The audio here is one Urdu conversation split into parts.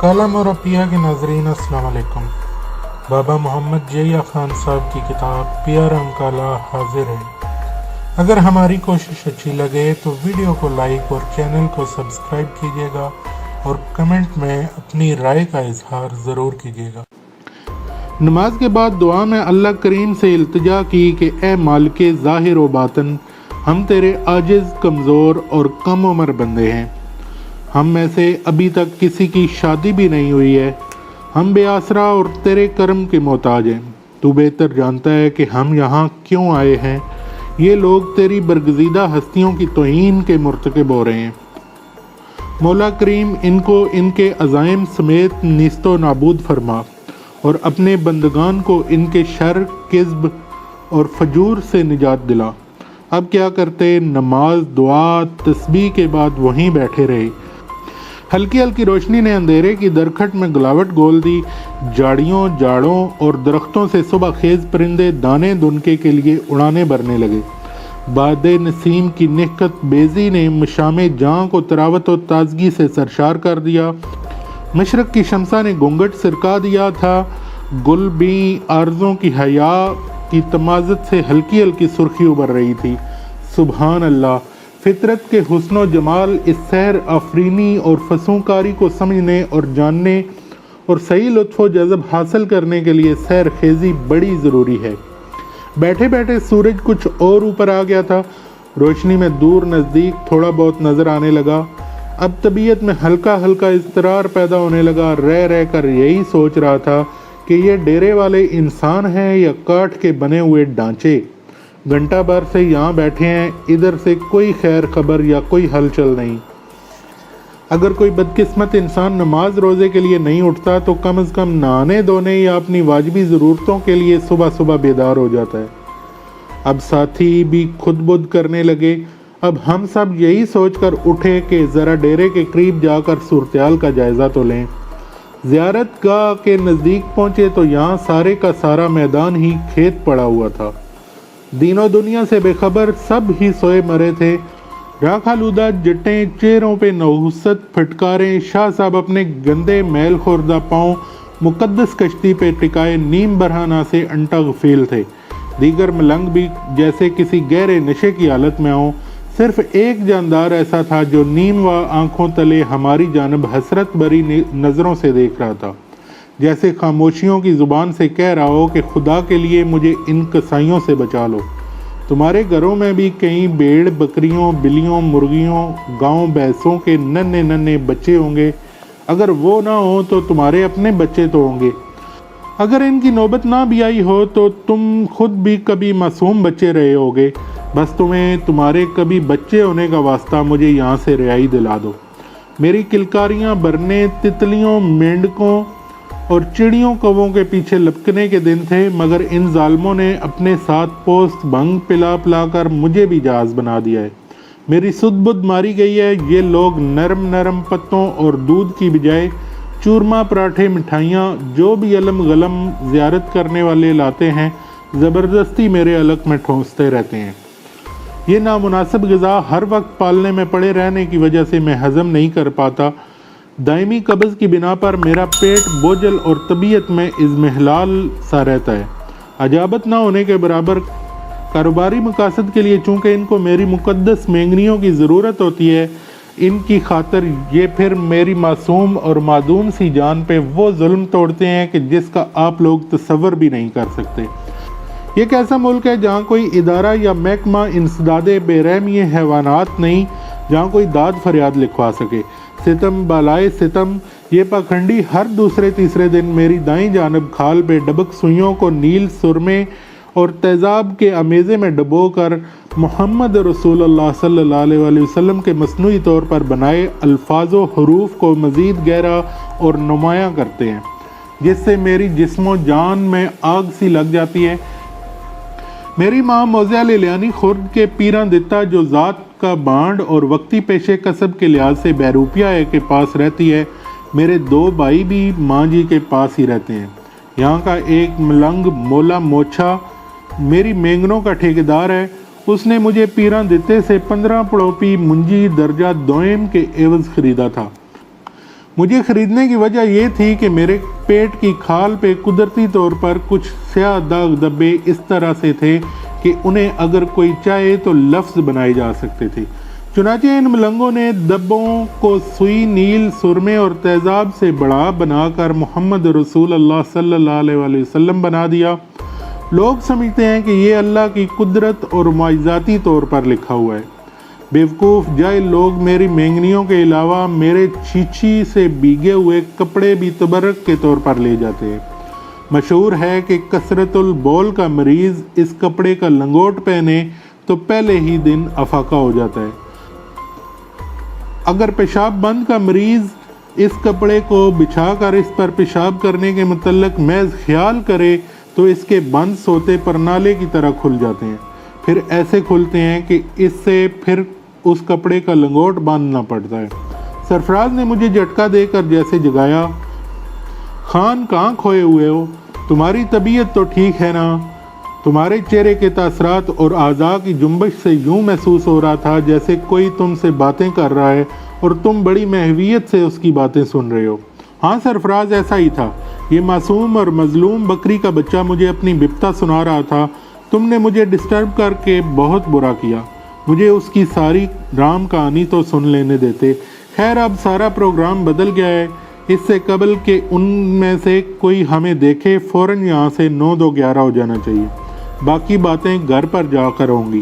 کالم اور اپیا کے ناظرین السلام علیکم۔ بابا محمد جیہ خان صاحب کی کتاب پیارم کالا حاضر ہے۔ اگر ہماری کوشش اچھی لگے تو ویڈیو کو لائک اور چینل کو سبسکرائب کیجیے گا اور کمنٹ میں اپنی رائے کا اظہار ضرور کیجیے گا۔ نماز کے بعد دعا میں اللہ کریم سے التجا کی کہ اے مالک ظاہر و باطن، ہم تیرے عاجز، کمزور اور کم عمر بندے ہیں۔ ہم میں سے ابھی تک کسی کی شادی بھی نہیں ہوئی ہے۔ ہم بے آسرا اور تیرے کرم کے محتاج ہیں۔ تو بہتر جانتا ہے کہ ہم یہاں کیوں آئے ہیں۔ یہ لوگ تیری برگزیدہ ہستیوں کی توہین کے مرتکب ہو رہے ہیں۔ مولا کریم ان کو ان کے عزائم سمیت نیست و نابود فرما اور اپنے بندگان کو ان کے شر، کذب اور فجور سے نجات دلا۔ اب کیا کرتے؟ نماز، دعا، تسبیح کے بعد وہیں بیٹھے رہے۔ ہلکی ہلکی روشنی نے اندھیرے کی درکھٹ میں گلاوٹ گول دی۔ جھاڑیوں، جاڑوں اور درختوں سے صبح خیز پرندے دانے دنکے کے لیے اڑانے بھرنے لگے۔ باد نسیم کی نہکت بیزی نے مشام جاں کو تراوت و تازگی سے سرشار کر دیا۔ مشرق کی شمسہ نے گھونگھٹ سرکا دیا تھا۔ گل بیں آرزوں کی حیا کی تمازت سے ہلکی ہلکی سرخی ابھر رہی تھی۔ سبحان اللہ! فطرت کے حسن و جمال، اس سحر آفرینی اور فسونکاری کو سمجھنے اور جاننے اور صحیح لطف و جذب حاصل کرنے کے لیے سحر خیزی بڑی ضروری ہے۔ بیٹھے بیٹھے سورج کچھ اور اوپر آ گیا تھا۔ روشنی میں دور نزدیک تھوڑا بہت نظر آنے لگا۔ اب طبیعت میں ہلکا ہلکا اضطرار پیدا ہونے لگا۔ رہ رہ کر یہی سوچ رہا تھا کہ یہ ڈیرے والے انسان ہیں یا کاٹھ کے بنے ہوئے ڈھانچے۔ گھنٹہ بھر سے یہاں بیٹھے ہیں، ادھر سے کوئی خیر خبر یا کوئی ہلچل نہیں۔ اگر کوئی بدقسمت انسان نماز روزے کے لیے نہیں اٹھتا تو کم از کم نہانے دھونے یا اپنی واجبی ضرورتوں کے لیے صبح صبح بیدار ہو جاتا ہے۔ اب ساتھی بھی خود بدھ کرنے لگے۔ اب ہم سب یہی سوچ کر اٹھے کہ ذرا ڈیرے کے قریب جا کر صورتحال کا جائزہ تو لیں۔ زیارت گاہ کے نزدیک پہنچے تو یہاں سارے کا سارا میدان ہی کھیت پڑا ہوا تھا۔ دین و دنیا سے بے خبر سب ہی سوئے مرے تھے۔ راکھ آلودہ جٹیں، چہروں پہ نحوست پھٹکاریں، شاہ صاحب اپنے گندے میل خوردہ پاؤں مقدس کشتی پہ ٹکائے نیم برہنہ سے انٹا غفیل تھے۔ دیگر ملنگ بھی جیسے کسی گہرے نشے کی حالت میں ہوں۔ صرف ایک جاندار ایسا تھا جو نیم و آنکھوں تلے ہماری جانب حسرت بری نظروں سے دیکھ رہا تھا، جیسے خاموشیوں کی زبان سے کہہ رہا ہو کہ خدا کے لیے مجھے ان کسائیوں سے بچا لو۔ تمہارے گھروں میں بھی کئی بھیڑ، بکریوں، بلیوں، مرغیوں، گاؤں بھینسوں کے ننھے ننھے بچے ہوں گے۔ اگر وہ نہ ہوں تو تمہارے اپنے بچے تو ہوں گے۔ اگر ان کی نوبت نہ بھی آئی ہو تو تم خود بھی کبھی معصوم بچے رہے ہوگے۔ بس تمہیں تمہارے کبھی بچے ہونے کا واسطہ مجھے یہاں سے رہائی دلا دو۔ میری کلکاریاں برنے، تتلیوں، مینڈکوں اور چڑیوں کووں کے پیچھے لپکنے کے دن تھے، مگر ان ظالموں نے اپنے ساتھ پوست بھنگ پلا پلا کر مجھے بھی جہاز بنا دیا ہے۔ میری سدھ بدھ ماری گئی ہے۔ یہ لوگ نرم نرم پتوں اور دودھ کی بجائے چورما، پراٹھے، مٹھائیاں، جو بھی علم غلم زیارت کرنے والے لاتے ہیں، زبردستی میرے حلق میں ٹھونستے رہتے ہیں۔ یہ نامناسب غذا ہر وقت پالنے میں پڑے رہنے کی وجہ سے میں ہضم نہیں کر پاتا۔ دائمی قبض کی بنا پر میرا پیٹ بوجھل اور طبیعت میں اضمحلال سا رہتا ہے۔ عجابت نہ ہونے کے برابر کاروباری مقاصد کے لیے چونکہ ان کو میری مقدس مینگنیوں کی ضرورت ہوتی ہے، ان کی خاطر یہ پھر میری معصوم اور معدوم سی جان پہ وہ ظلم توڑتے ہیں کہ جس کا آپ لوگ تصور بھی نہیں کر سکتے۔ یہ ایک ایسا ملک ہے جہاں کوئی ادارہ یا محکمہ انسداد بے رحمی حیوانات نہیں، جہاں کوئی داد فریاد لکھوا سکے۔ ستم بالائے ستم، یہ پاکھنڈی ہر دوسرے تیسرے دن میری دائیں جانب کھال پہ ڈبک سوئیوں کو نیل، سرمے اور تیزاب کے امیزے میں ڈبو کر محمد رسول اللہ صلی اللہ علیہ وآلہ وسلم کے مصنوعی طور پر بنائے الفاظ و حروف کو مزید گہرا اور نمایاں کرتے ہیں، جس سے میری جسم و جان میں آگ سی لگ جاتی ہے۔ میری ماں موضع لیلیانی خرد کے پیراں دتا جو ذات کا بانڈ اور وقتی پیشے کسب کے لحاظ سے بیروپیا ہے کے پاس رہتی ہے۔ میرے دو بھائی بھی ماں جی کے پاس ہی رہتے ہیں۔ یہاں کا ایک ملنگ مولا موچھا میری مینگنوں کا ٹھیکیدار ہے۔ اس نے مجھے پیراں دتے سے 15 پڑوپی منجی درجہ دوئم کے عوض خریدا تھا۔ مجھے خریدنے کی وجہ یہ تھی کہ میرے پیٹ کی کھال پہ قدرتی طور پر کچھ سیاہ داغ دبے اس طرح سے تھے کہ انہیں اگر کوئی چاہے تو لفظ بنائے جا سکتے تھے۔ چنانچہ ان ملنگوں نے دبوں کو سوئی، نیل، سرمے اور تیزاب سے بڑا بنا کر محمد رسول اللہ صلی اللہ علیہ وآلہ وسلم بنا دیا۔ لوگ سمجھتے ہیں کہ یہ اللہ کی قدرت اور معجزاتی طور پر لکھا ہوا ہے۔ بیوقوف جاہل لوگ میری مینگنیوں کے علاوہ میرے چیچی سے بھیگے ہوئے کپڑے بھی تبرک کے طور پر لے جاتے ہیں۔ مشہور ہے کہ کثرت البول کا مریض اس کپڑے کا لنگوٹ پہنے تو پہلے ہی دن افاقہ ہو جاتا ہے۔ اگر پیشاب بند کا مریض اس کپڑے کو بچھا کر اس پر پیشاب کرنے کے متعلق محض خیال کرے تو اس کے بند سوتے پرنالے کی طرح کھل جاتے ہیں، پھر ایسے کھلتے ہیں کہ اس سے پھر اس کپڑے کا لنگوٹ باندھنا پڑتا ہے۔ سرفراز نے مجھے جھٹکا دے کر جیسے جگایا، خان کہاں کھوئے ہوئے ہو؟ تمہاری طبیعت تو ٹھیک ہے نا؟ تمہارے چہرے کے تاثرات اور اعضاء کی جنبش سے یوں محسوس ہو رہا تھا جیسے کوئی تم سے باتیں کر رہا ہے اور تم بڑی محویت سے اس کی باتیں سن رہے ہو۔ ہاں سرفراز، ایسا ہی تھا۔ یہ معصوم اور مظلوم بکری کا بچہ مجھے اپنی بپتا سنا رہا تھا۔ تم نے مجھے ڈسٹرب کر کے بہت برا کیا۔ مجھے اس کی ساری رام کہانی تو سن لینے دیتے۔ خیر، اب سارا پروگرام بدل گیا ہے۔ اس سے قبل کہ ان میں سے کوئی ہمیں دیکھے فوراً یہاں سے 9-2-11 ہو جانا چاہیے۔ باقی باتیں گھر پر جا کر ہوں گی۔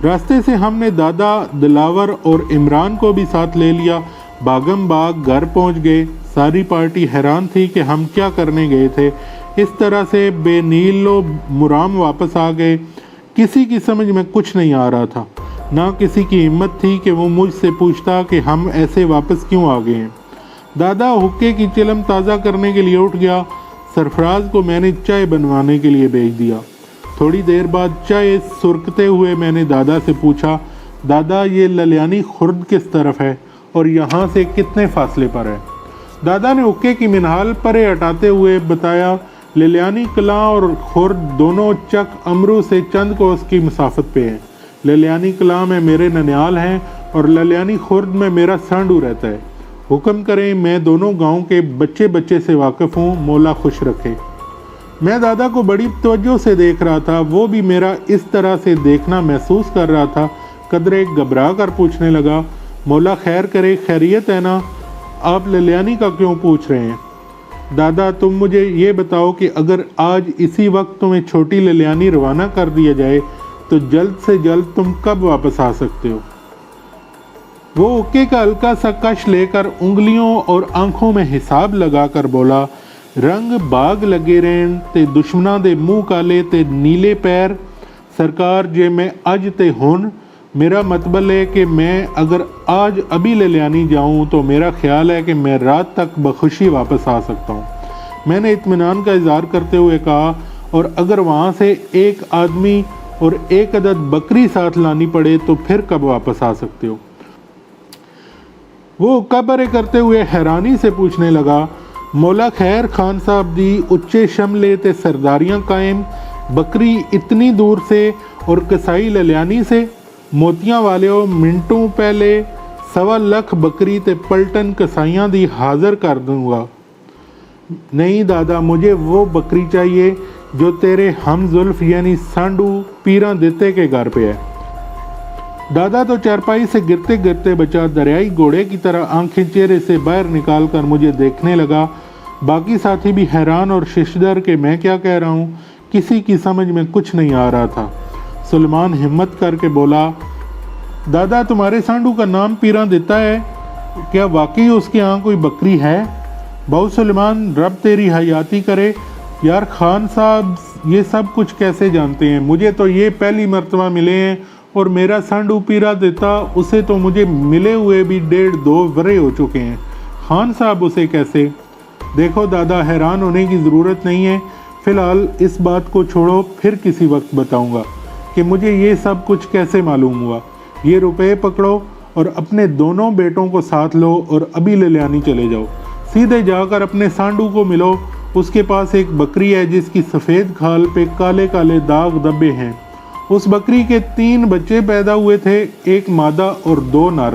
راستے سے ہم نے دادا، دلاور اور عمران کو بھی ساتھ لے لیا۔ باغم باغ گھر پہنچ گئے۔ ساری پارٹی حیران تھی کہ ہم کیا کرنے گئے تھے۔ اس طرح سے بے نیل و مرام واپس آ گئے۔ کسی کی سمجھ میں کچھ نہیں آ رہا تھا، نہ کسی کی ہمت تھی کہ وہ مجھ سے پوچھتا کہ ہم ایسے واپس کیوں آ گئے ہیں۔ دادا حقے کی چلم تازہ کرنے کے لیے اٹھ گیا۔ سرفراز کو میں نے چائے بنوانے کے لیے بھیج دیا۔ تھوڑی دیر بعد چائے سرکتے ہوئے میں نے دادا سے پوچھا، دادا یہ للیانی خرد کس طرف ہے اور یہاں سے کتنے فاصلے پر ہے؟ دادا نے حقے کی منہال پرے ہٹاتے ہوئے بتایا، للیانی قلعہ اور خرد دونوں چک امرو سے چند کوس کی مسافت پہ ہیں۔ للیانی قلعہ میں میرے ننیال ہیں اور للیانی خرد میں میرا سانڈو رہتا ہے۔ حکم کریں، میں دونوں گاؤں کے بچے سے واقف ہوں، مولا خوش رکھے۔ میں دادا کو بڑی توجہ سے دیکھ رہا تھا، وہ بھی میرا اس طرح سے دیکھنا محسوس کر رہا تھا۔ قدرے گھبرا کر پوچھنے لگا، مولا خیر کرے، خیریت ہے نا؟ آپ للیانی کا کیوں پوچھ رہے ہیں؟ دادا تم مجھے یہ بتاؤ کہ اگر آج اسی وقت تمہیں چھوٹی للیانی روانہ کر دیا جائے تو جلد سے جلد تم کب واپس آ سکتے ہو؟ وہ حقے کا ہلکا سا کش لے کر انگلیوں اور آنکھوں میں حساب لگا کر بولا، رنگ باغ لگے رہن تے دشمناں دے منہ کالے تے نیلے پیر، سرکار جے میں اج تے ہن، میرا مطلب ہے کہ میں اگر آج ابھی للیانی جاؤں تو میرا خیال ہے کہ میں رات تک بخوشی واپس آ سکتا ہوں۔ میں نے اطمینان کا اظہار کرتے ہوئے کہا، اور اگر وہاں سے ایک آدمی اور ایک عدد بکری ساتھ لانی پڑے تو پھر کب واپس آ سکتے ہو؟ وہ قبرے کرتے ہوئے حیرانی سے پوچھنے لگا، مولا خیر خان صاحب دی اچے شملے تے سرداریاں قائم، بکری اتنی دور سے اور کسائی للیانی سے؟ موتیاں والے ہو، منٹوں پہلے 1.25 لاکھ بکری تے پلٹن کسائیاں دی حاضر کر دوں گا۔ نہیں دادا، مجھے وہ بکری چاہیے جو تیرے ہم زلف یعنی سانڈو پیراں دیتے کے گھر پہ ہے۔ دادا تو چارپائی سے گرتے گرتے بچا دریائی گھوڑے کی طرح آنکھیں چہرے سے باہر نکال کر مجھے دیکھنے لگا۔ باقی ساتھی بھی حیران اور ششدر کہ میں کیا کہہ رہا ہوں، کسی کی سمجھ میں کچھ نہیں آ رہا تھا۔ سلمان ہمت کر کے بولا، دادا تمہارے سانڈو کا نام پیراں دیتا ہے، کیا واقعی اس کے ہاں کوئی بکری ہے؟ بہو سلمان، رب تیری حیاتی کرے۔ یار خان صاحب یہ سب کچھ کیسے جانتے ہیں؟ مجھے تو یہ پہلی مرتبہ ملے ہیں، اور میرا سانڈو پیرا دیتا اسے تو مجھے ملے ہوئے بھی 1.5-2 ورے ہو چکے ہیں۔ خان صاحب اسے کیسے؟ دیکھو دادا، حیران ہونے کی ضرورت نہیں ہے، فی الحال اس بات کو چھوڑو، پھر کسی وقت بتاؤں گا کہ مجھے یہ سب کچھ کیسے معلوم ہوا۔ یہ روپے پکڑو اور اپنے دونوں بیٹوں کو ساتھ لو اور ابھی للیانی چلے جاؤ۔ سیدھے جا کر اپنے سانڈو کو ملو، اس کے پاس ایک بکری ہے جس کی سفید کھال پہ کالے کالے داغ دبے ہیں۔ اس بکری کے 3 بچے پیدا ہوئے تھے، ایک مادہ اور 2 نر۔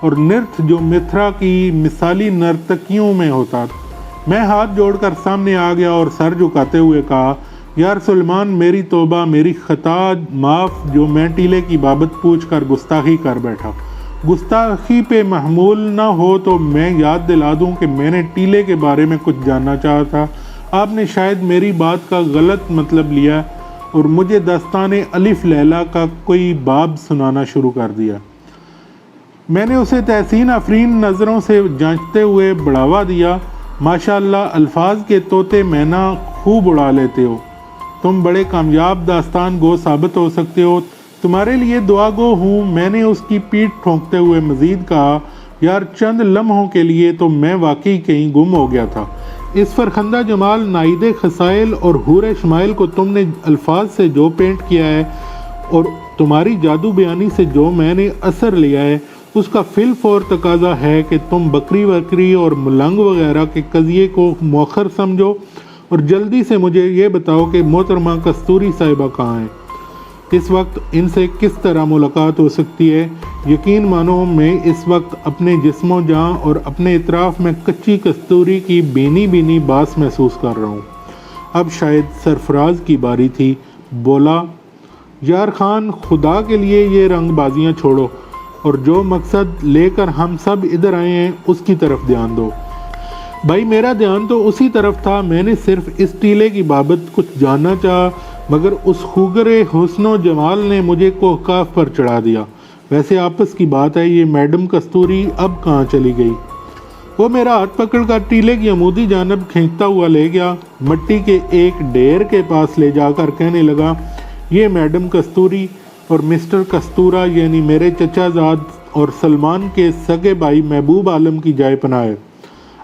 اور نرت جو متھرا کی مثالی نرتکیوں میں ہوتا۔ میں ہاتھ جوڑ کر سامنے آ گیا اور سر جھکاتے ہوئے کہا، یا رسول مان، میری توبہ، میری خطا معاف جو میں ٹیلے کی بابت پوچھ کر گستاخی کر بیٹھا۔ گستاخی پہ محمول نہ ہو تو میں یاد دلا دوں کہ میں نے ٹیلے کے بارے میں کچھ جاننا چاہا تھا۔ آپ نے شاید میری بات کا غلط مطلب لیا اور مجھے داستان الف لیلہ کا کوئی باب سنانا شروع کر دیا۔ میں نے اسے تحسین آفرین نظروں سے جانچتے ہوئے بڑھاوا دیا۔ ماشاءاللہ، الفاظ کے طوطے مینا خوب اڑا لیتے ہو، تم بڑے کامیاب داستان گو ثابت ہو سکتے ہو، تمہارے لیے دعا گو ہوں۔ میں نے اس کی پیٹھ ٹھونکتے ہوئے مزید کہا، یار چند لمحوں کے لیے تو میں واقعی کہیں گم ہو گیا تھا۔ اس فرخندہ جمال، نائد خصائل اور حور شمائل کو تم نے الفاظ سے جو پینٹ کیا ہے اور تمہاری جادو بیانی سے جو میں نے اثر لیا ہے، اس کا فی الفور تقاضا ہے کہ تم بکری وکری اور ملنگ وغیرہ کے قضیے کو مؤخر سمجھو اور جلدی سے مجھے یہ بتاؤ کہ محترمہ کستوری صاحبہ کہاں ہیں، اس وقت ان سے کس طرح ملاقات ہو سکتی ہے۔ یقین مانو میں اس وقت اپنے جسم و جاں اور اپنے اطراف میں کچی کستوری کی بینی بینی باس محسوس کر رہا ہوں۔ اب شاید سرفراز کی باری تھی۔ بولا، یار خان، خدا کے لیے یہ رنگ بازیاں چھوڑو اور جو مقصد لے کر ہم سب ادھر آئے ہیں اس کی طرف دھیان دو۔ بھائی میرا دھیان تو اسی طرف تھا، میں نے صرف اس ٹیلے کی بابت کچھ جاننا چاہا، مگر اس خوگر حسن و جمال نے مجھے کوہکاف پر چڑھا دیا۔ ویسے آپس کی بات ہے، یہ میڈم کستوری اب کہاں چلی گئی؟ وہ میرا ہاتھ پکڑ کر ٹیلے کی عمودی جانب کھینچتا ہوا لے گیا، مٹی کے ایک ڈھیر کے پاس لے جا کر کہنے لگا، یہ میڈم کستوری اور مسٹر کستورا یعنی میرے چچا زاد اور سلمان کے سگے بھائی محبوب عالم کی جائے پناہ ہے۔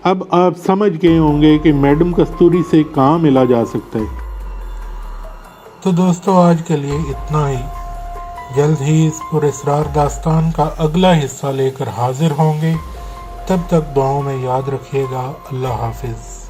اب آپ سمجھ گئے ہوں گے کہ میڈم کستوری سے کہاں ملا جا سکتا ہے۔ تو دوستو آج کے لیے اتنا ہی، جلد ہی اس پراسرار داستان کا اگلا حصہ لے کر حاضر ہوں گے، تب تک دعاؤں میں یاد رکھیے گا۔ اللہ حافظ۔